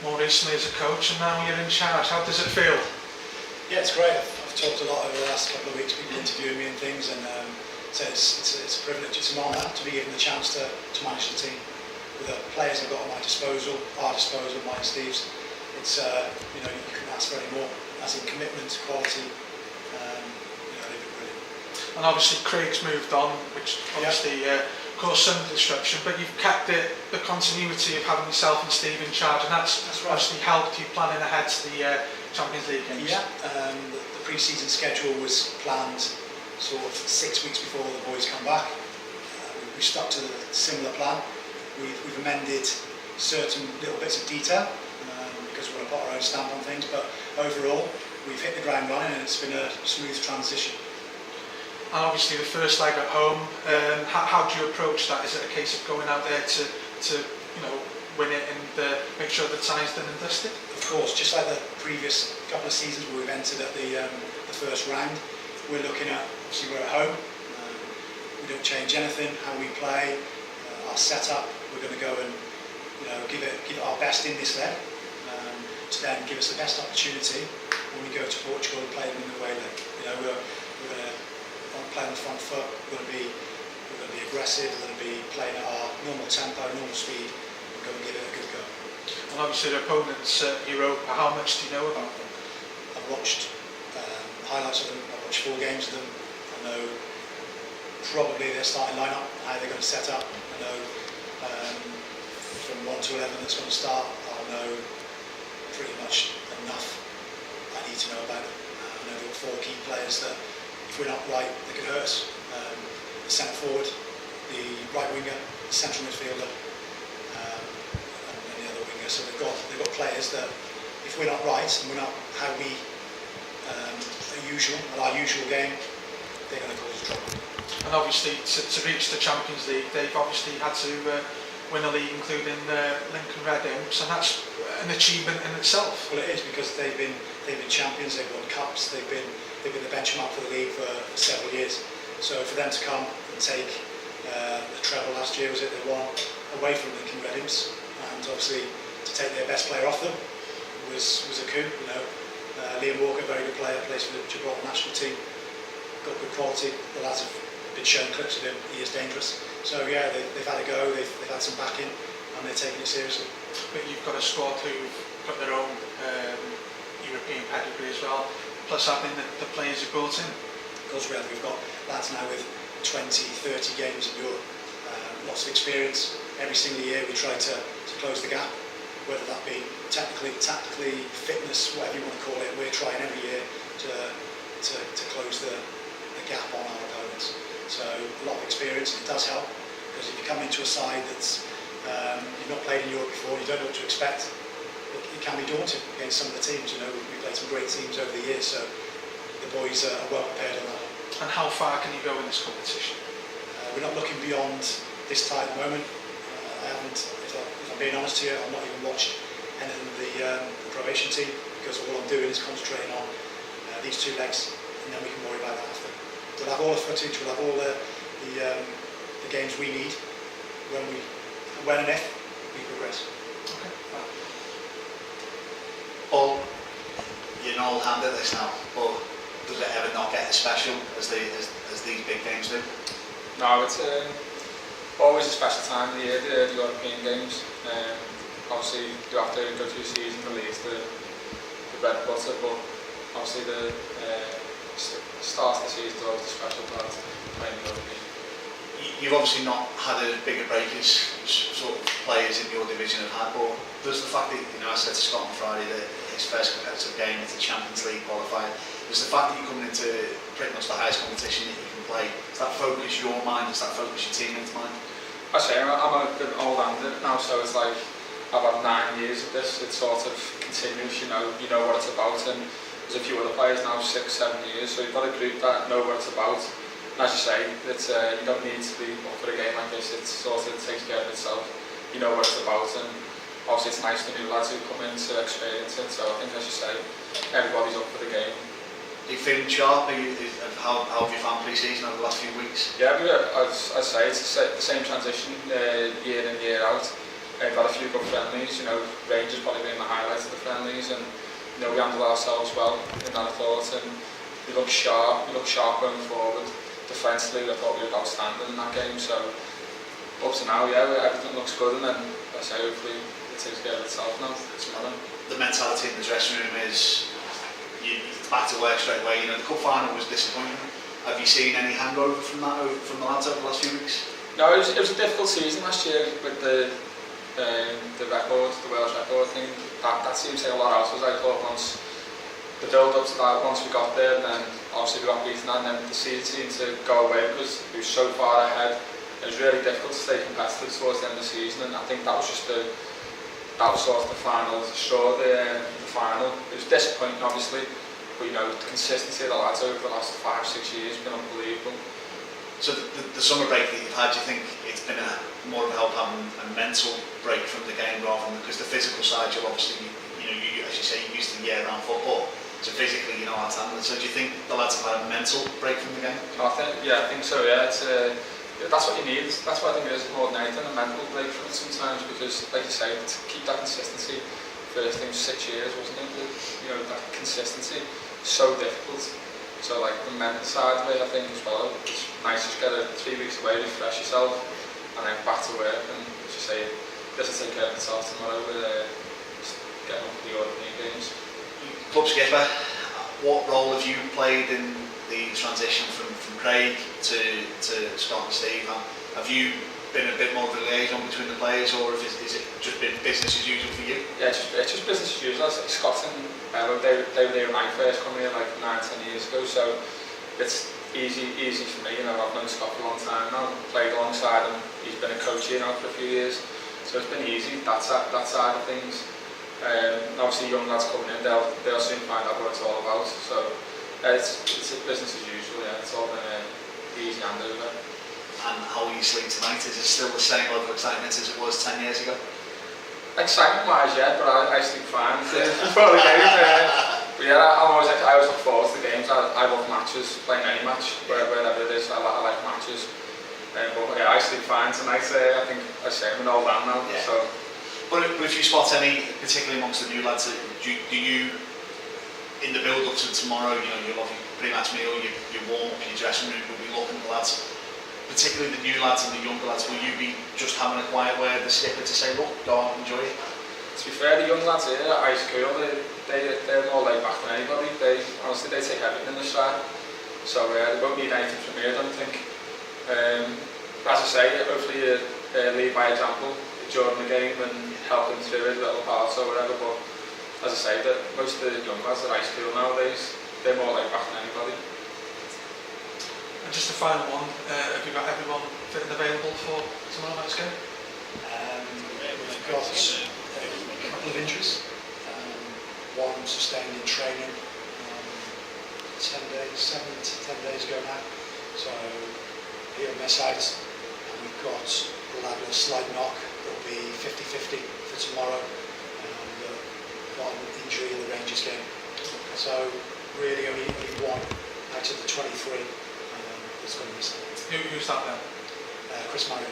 more recently as a coach, and now you're in charge. How does it feel? Yeah, it's great. I've talked a lot over the last couple of weeks, people interviewing me and things, and so it's a privilege, it's an honour to be given the chance to manage the team. With the players I've got at my disposal, mine and Steve's, it's you couldn't ask for any more. As in commitment, quality, they've been brilliant. And obviously Craig's moved on, which obviously caused some disruption, but you've kept the continuity of having yourself and Steve in charge, and that's right. Obviously helped you planning ahead to the Champions League games. Yeah, the pre-season schedule was planned sort of 6 weeks before the boys come back. We stuck to the similar plan. We've amended certain little bits of detail because we want to put our own stamp on things, but overall we've hit the ground running and it's been a smooth transition. And obviously the first leg at home, how do you approach that? Is it a case of going out there to win it and make sure the tie's done and dusted? Of course, just like the previous couple of seasons where we've entered at the first round, we're looking at, obviously we're at home, we don't change anything, how we play, our setup, we're going to go and give it our best in this leg, to then give us the best opportunity when we go to Portugal and play them in the away leg. We're going to play on the front foot, we're going to be aggressive, we're going to be playing at our normal tempo, normal speed, and go and give it a good go. And obviously the opponents Europa, how much do you know about them? I've watched highlights of them, I've watched 4 games of them, I know probably their starting lineup, how they're going to set up, I know from 1 to 11 that's going to start, I'll know pretty much enough I need to know about them. I know there are 4 key players that if we're not right, they could hurt us. The centre forward, the right winger, the central midfielder, and the other winger. So they've got players that if we're not right and we're not how we our usual game, they're going to cause trouble. And obviously to reach the Champions League, they've obviously had to win a league, including Lincoln Red Imps, and that's an achievement in itself. Well, it is, because they've been champions, they've won cups, they've been the benchmark for the league for several years. So for them to come and take the treble last year, they won away from Lincoln Red Imps, and obviously to take their best player off them was a coup. Liam Walker, very good player, plays for the Gibraltar national team, got good quality. The lads have been shown clips of him, he is dangerous. So yeah, they've had a go, they've had some backing, and they're taking it seriously. But you've got a squad who've got their own European pedigree as well, plus having the players you brought in. Of course we have. We've got lads now with 20, 30 games in Europe, lots of experience. Every single year we try to close the gap, whether that be technically, tactically, fitness, whatever you want to call it. We're trying every year to close the gap on our opponents. So a lot of experience, it does help, because if you come into a side that's you've not played in Europe before, you don't know what to expect, it can be daunting against some of the teams. We've played some great teams over the years, so the boys are well prepared on that. And how far can you go in this competition? We're not looking beyond this tie at the moment. I haven't, if I'm being honest here, I've not even watched anything of the Croatian team, because all I'm doing is concentrating on these 2 legs, and then we can worry about that after. We'll have all the footage, we'll have all the games we need when and if we progress. Okay. Paul, you're an old hand at this now, but does it ever not get as special as these big games do? No, it's always a special time of the year, the European games. Obviously you have to go through the season, release the bread and butter, but obviously the start of the season is always the special part of playing European. You've obviously not had as big a break as sort of players in your division have had, but does the fact that, I said to Scott on Friday that his first competitive game is the Champions League qualifier, does the fact that you're coming into pretty much the highest competition that you can play, does that focus your mind, does that focus your teammates' mind? I say, I'm an all-rounder now, so it's like I've had 9 years of this, it sort of continues, you know what it's about, and there's a few other players now, 6, 7 years, so you've got a group that know what it's about. And as you say, it's, you don't need to be up for a game like this, it sort of takes care of itself, you know what it's about, and obviously it's nice for new lads who come in to experience it, so I think, as you say, everybody's up for the game. Are you feeling sharp? How have you found pre-season over the last few weeks? Yeah, as I say, it's the same transition year in, year out. got a few good friendlies, you know, Rangers probably being the highlight of the friendlies, and you know, we handled ourselves well in that, I thought, and we looked sharp going forward. Defensively, I thought we were outstanding in that game, so up to now, yeah, everything looks good, and then I say hopefully it takes care of itself now tomorrow. The mentality in the dressing room is it's back to work straight away. You know, the cup final was disappointing. Have you seen any hangover from that, from the lads over the last few weeks? No, it was a difficult season last year with the record, the Wales record thing. That seemed to take a lot out of us. I thought once the build up to that, once we got there, and then obviously we got beaten, and then the season seemed to go away because we were so far ahead. It was really difficult to stay competitive towards the end of the season, and I think that was just that was sort of the final straw, the final. It was disappointing, obviously, but you know, the consistency of the lads over the last 5-6 years has been unbelievable. So the summer break that you've had, do you think it's been more of a help having a mental break from the game rather than, because the physical side, you obviously, you know, as you say, you're used to year-round football, so physically you know how to handle it. So do you think the lads have had a mental break from the game? I think so. Yeah, that's what you need. That's what I think it is more than anything, a mental break from it sometimes, because, like you say, to keep that consistency. First thing 6 years, wasn't it? You know, that consistency is so difficult. So like the mental side of it, I think as well, it's nice to just get 3 weeks away, refresh yourself, and then back to work. And as you say, this will take care of itself tomorrow with getting up for the European games. Club skipper, what role have you played in the transition from Craig to Scott and Steve? Have you been a bit more of a liaison between the players, or is it just been business as usual for you? Yeah, it's just business as usual. Scott and they were there when I first come here like 9-10 years ago, so it's easy for me. You know, I've known Scott for a long time now, played alongside him. He's been a coach here now for a few years, so it's been easy that side of things. Obviously, young lads coming in, they'll soon find out what it's all about. So it's business as usual. Yeah, it's all been an easy handover. And how are you sleeping tonight? Is it still the same level of excitement as it was 10 years ago? Excitement-wise, yeah, but I sleep fine before the game. But yeah, I always look forward to the games. I love matches, playing any match, wherever it is. I like matches. But yeah, I sleep fine tonight. I think I'm an old man now. Yeah. So. But if you spot any, particularly amongst the new lads, do you, in the build-up to tomorrow, you know, you'll have your pre-match meal, your warm-up, your dressing room, will be looking at the lads, particularly the new lads and the younger lads, will you be just having a quiet word with the skipper to say, look, go out and enjoy it? To be fair, the young lads here at ice cool, they're more laid back than anybody. Honestly, they take everything in the stride. So they won't need anything from me, I don't think. As I say, hopefully you lead by example during the game and help them through it, little parts or whatever. But as I say, that most of the young lads at ice cool nowadays, they're more laid back than anybody. And just a final one, have you got everyone fit and available for tomorrow night's game? We've got a couple of injuries. One sustained in training 7 to 10 days ago now. So he'll miss out. And we'll have a slight knock. It'll be 50-50 for tomorrow. Got an injury in the Rangers game. So really only one out of the 23 is going to miss out. Who's that then? Chris Marriott.